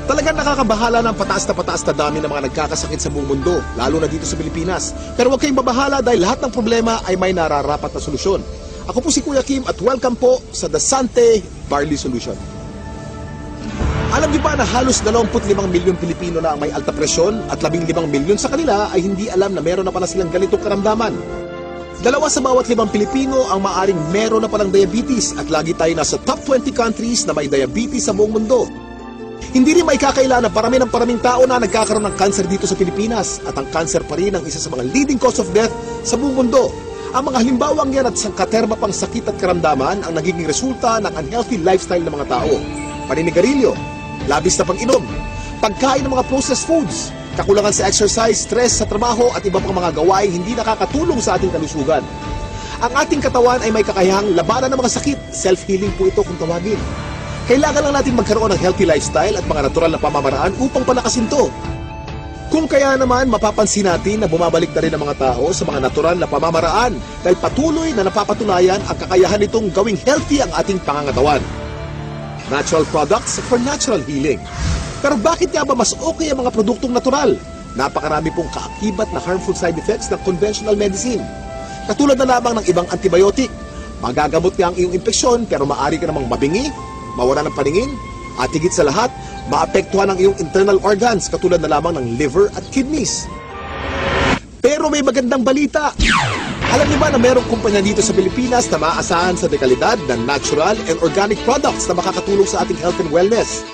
Talagang nakakabahala ng pataas na dami ng mga nagkakasakit sa buong mundo, lalo na dito sa Pilipinas. Pero huwag kayong mabahala dahil lahat ng problema ay may nararapat na solusyon. Ako po si Kuya Kim at welcome po sa The Sante Barley Solution. Alam niyo ba na halos 25 milyon Pilipino na ang may alta presyon at 15 milyon sa kanila ay hindi alam na meron na pala silang ganitong karamdaman? 2 sa bawat 5 Pilipino ang maaring meron na palang diabetes at lagi tayo nasa top 20 countries na may diabetes sa buong mundo. Hindi rin may kakaila na paraming tao na nagkakaroon ng cancer dito sa Pilipinas at ang cancer pa rin ang isa sa mga leading cause of death sa buong mundo. Ang mga halimbawang yan at sangkaterma pang sakit at karamdaman ang nagiging resulta ng unhealthy lifestyle ng mga tao. Paninigarilyo, labis na pang-inom, pagkain ng mga processed foods, kakulangan sa exercise, stress sa trabaho at iba pang mga gawain hindi nakakatulong sa ating kalusugan. Ang ating katawan ay may kakayahang labanan ng mga sakit. Self-healing po ito kung tawagin. Kailangan lang natin magkaroon ng healthy lifestyle at mga natural na pamamaraan upang palakasin ito. Kung kaya naman, mapapansin natin na bumabalik na rin ang mga tao sa mga natural na pamamaraan dahil patuloy na napapatunayan ang kakayahan nitong gawing healthy ang ating pangangatawan. Natural products for natural healing. Pero bakit nga ba mas okay ang mga produktong natural? Napakarami pong kaakibat na harmful side effects ng conventional medicine. Katulad na lamang ng ibang antibiotic. Magagamot nga ang iyong impeksyon pero maaari ka namang mabingi, mawala ng paningin, at higit sa lahat, maapektuhan ang iyong internal organs katulad na lamang ng liver at kidneys. Pero may magandang balita. Alam niyo ba na mayroong kumpanya dito sa Pilipinas na maaasahan sa dekalidad ng natural and organic products na makakatulong sa ating health and wellness?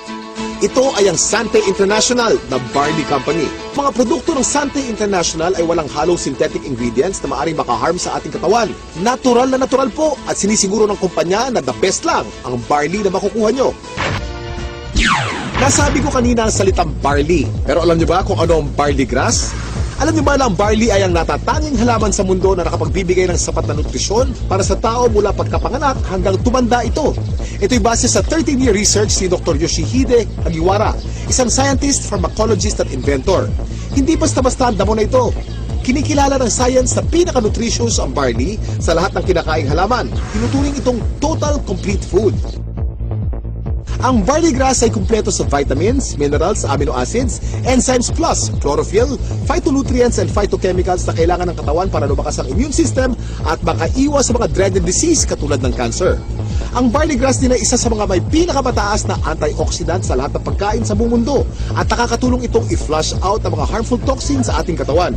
Ito ay ang Sante International na barley company. Mga produkto ng Sante International ay walang halong synthetic ingredients na maaaring makaharm sa ating katawan. Natural na natural po at sinisiguro ng kumpanya na the best lang ang barley na makukuha nyo. Nasabi ko kanina ang salitang barley. Pero alam niyo ba kung ano ang barley grass? Alam niyo ba na ang barley ay ang natatanging halaman sa mundo na nakapagbibigay ng sapat na nutrisyon para sa tao mula pagkapanganak hanggang tumanda ito? Ito'y base sa 13-year research ni Dr. Yoshihide Hagiwara, isang scientist, pharmacologist at inventor. Hindi basta-basta ang damo na ito. Kinikilala ng science na pinaka-nutritious ang barley sa lahat ng kinakaing halaman. Tinuturing itong total complete food. Ang barley grass ay kumpleto sa vitamins, minerals, amino acids, enzymes plus, chlorophyll, phytonutrients and phytochemicals na kailangan ng katawan para lumakas ang immune system at makaiwas sa mga dreaded disease katulad ng cancer. Ang barley grass din ay isa sa mga may pinakamataas na antioxidant sa lahat ng pagkain sa buong mundo at nakakatulong itong i-flush out ang mga harmful toxins sa ating katawan.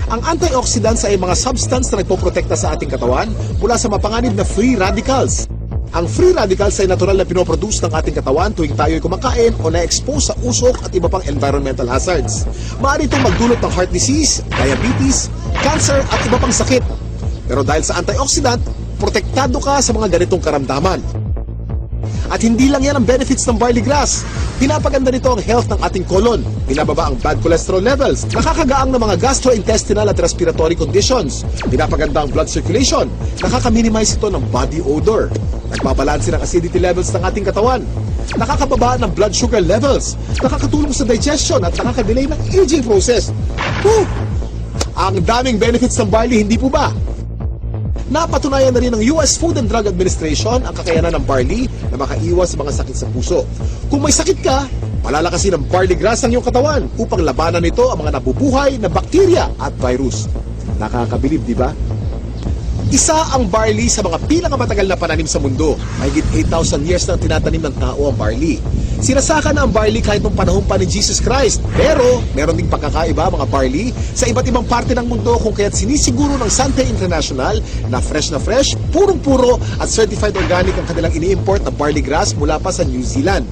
Ang antioxidants ay mga substance na nagpoprotekta sa ating katawan mula sa mapanganib na free radicals. Ang free radicals ay natural na pinoproduce ng ating katawan tuwing tayo'y kumakain o na-expose sa usok at iba pang environmental hazards. Maaari itong magdulot ng heart disease, diabetes, cancer at iba pang sakit. Pero dahil sa antioxidant, protektado ka sa mga ganitong karamdaman. At hindi lang yan ang benefits ng barley grass. Pinapaganda nito ang health ng ating colon. Binababa ang bad cholesterol levels. Nakakagaang ng mga gastrointestinal at respiratory conditions. Pinapaganda ang blood circulation. Nakaka-minimize ito ng body odor. Nagbabalanse ng acidity levels ng ating katawan. Nakakababa ng blood sugar levels. Nakakatulong sa digestion at nakakadelay ng aging process. Woo! Ang daming benefits ng barley, hindi po ba? Napatunayan na rin ng US Food and Drug Administration ang kakayanan ng barley na makaiwas sa mga sakit sa puso. Kung may sakit ka, palalakasin ng barley grass ang iyong katawan upang labanan nito ang mga nabubuhay na bakterya at virus. Nakakabilib, di ba? Isa ang barley sa mga pinakamatagal na pananim sa mundo. Mahigit 8,000 years na tinatanim ng tao ang barley. Sinasaka na ang barley kahit nung panahon pa ni Jesus Christ. Pero, meron ding pagkakaiba mga barley sa iba't ibang parte ng mundo kung kaya't sinisiguro ng Sante International na fresh, purong-puro at certified organic ang kanilang ini-import na barley grass mula pa sa New Zealand.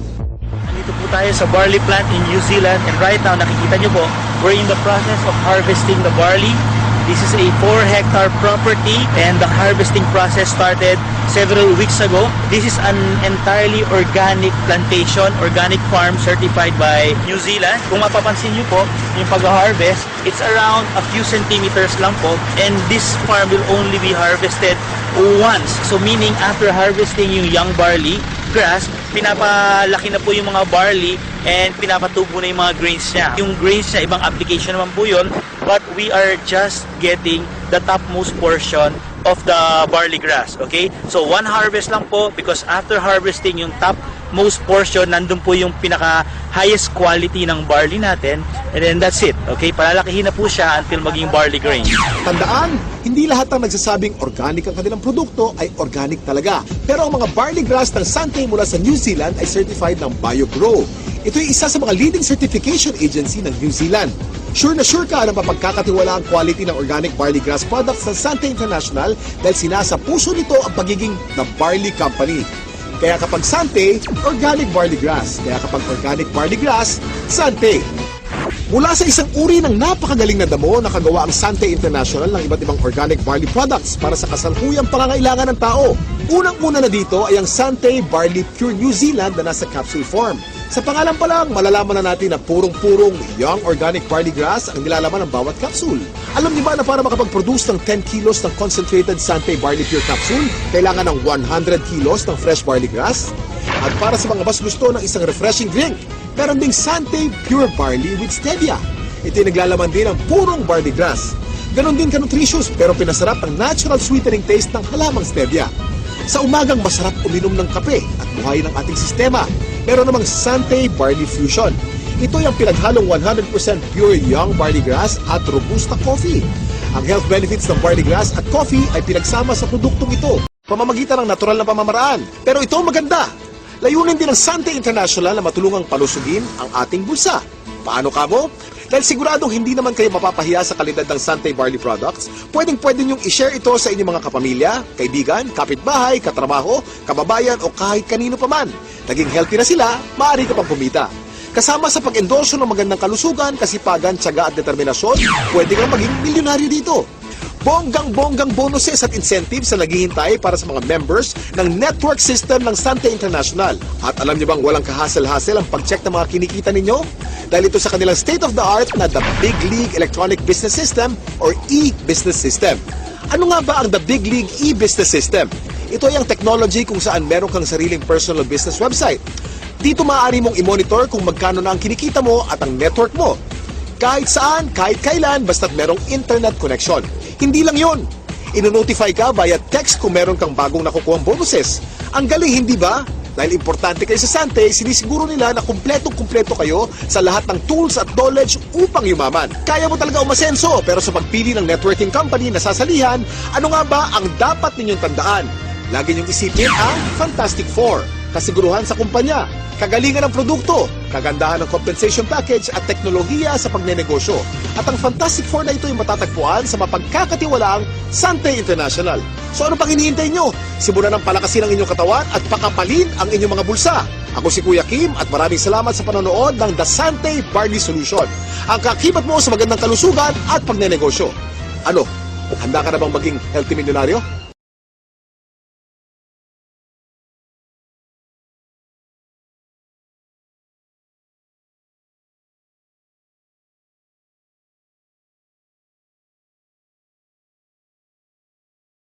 Nandito po tayo sa barley plant in New Zealand and right now nakikita nyo po, we're in the process of harvesting the barley. This is a 4-hectare property and the harvesting process started several weeks ago. This is an entirely organic plantation, organic farm certified by New Zealand. Kung mapapansin nyo po, yung pag-harvest, it's around a few centimeters lang po and this farm will only be harvested once. So meaning after harvesting yung young barley grass, pinapalaki na po yung mga barley and pinapatubo na yung mga grains niya. Yung grains niya, ibang application naman po yun, but we are just getting the topmost portion of the barley grass, okay? So one harvest lang po because after harvesting yung top most portion, nandun po yung pinaka highest quality ng barley natin. And then that's it. Okay, palalakihin na po siya until maging barley grain. Tandaan, hindi lahat ng nagsasabing organic ang kanilang produkto ay organic talaga. Pero ang mga barley grass ng Sante mula sa New Zealand ay certified ng BioGrow. Ito ay isa sa mga leading certification agency ng New Zealand. Sure na sure ka na mapagkakatiwala ang quality ng organic barley grass products ng Sante International dahil sinasa puso nito ang pagiging The Barley Company. Kaya kapag Sante, organic barley grass. Kaya kapag organic barley grass, Sante. Mula sa isang uri ng napakagaling na damo, nakagawa ang Sante International ng iba't ibang organic barley products para sa kasalukuyang pangangailangan ng tao. Unang-una na dito ay ang Sante Barley Pure New Zealand na nasa capsule form. Sa pangalan pa lang, malalaman na natin na purong-purong young organic barley grass ang nilalaman ng bawat capsule. Alam niyo ba na para makapag-produce ng 10 kilos ng concentrated Sante Barley Pure capsule, kailangan ng 100 kilos ng fresh barley grass? At para sa mga mas gusto ng isang refreshing drink, meron ding Sante Pure Barley with Stevia. Ito'y naglalaman din ng purong barley grass. Ganon din ka-nutritious pero pinasarap ang natural sweetening taste ng halamang Stevia. Sa umagang masarap uminom ng kape at buhayin ang ating sistema, meron namang Sante Barley Fusion. Ito'y ang pinaghalong 100% pure young barley grass at robusta coffee. Ang health benefits ng barley grass at coffee ay pinagsama sa produktong ito, pamamagitan ng natural na pamamaraan. Pero ito ang maganda. Layunin din ng Sante International na matulungang palusugin ang ating bulsa. Paano kamo? Dahil siguradong hindi naman kayo mapapahiya sa kalidad ng Sante Barley products, pwedeng-pwede niyong i-share ito sa inyong mga kapamilya, kaibigan, kapitbahay, katrabaho, kababayan o kahit kanino pa man. Naging healthy na sila, maaari ka pang kumita. Kasama sa pag-endorso ng magandang kalusugan, kasipagan, tiyaga at determinasyon, pwede kang maging milyonaryo dito. Bonggang-bonggang bonuses at incentives na naghihintay para sa mga members ng network system ng Sante International. At alam niyo bang walang kahasel-hasel ang pag-check ng mga kinikita ninyo? Dahil ito sa kanilang state-of-the-art na The Big League Electronic Business System or e-Business System. Ano nga ba ang The Big League e-Business System? Ito ay ang technology kung saan meron kang sariling personal business website. Dito maaari mong i-monitor kung magkano na ang kinikita mo at ang network mo. Kahit saan, kahit kailan, basta't merong internet connection. Hindi lang yun. Ino-notify ka via text kung meron kang bagong nakukuhang bonuses. Ang galing, hindi ba? Dahil importante kayo sa Sante, sinisiguro nila na kumpletong-kumpleto kayo sa lahat ng tools at knowledge upang yumaman. Kaya mo talaga umasenso, pero sa pagpili ng networking company na sasalihan, ano nga ba ang dapat ninyong tandaan? Lagi niyong isipin ang Fantastic Four. Kasiguruhan sa kumpanya, kagalingan ng produkto, kagandahan ng compensation package at teknolohiya sa pagnenegosyo. At ang Fantastic Four na ito ay matatagpuan sa mapagkakatiwalaang Sante International. So ano pang hinihintay nyo? Simulan ng palakasin ang inyong katawan at pakapalin ang inyong mga bulsa. Ako si Kuya Kim at maraming salamat sa panonood ng The Sante Barley Solution. Ang kakibat mo sa magandang kalusugan at pagnenegosyo. Ano? Handa ka na bang maging healthy milyonaryo?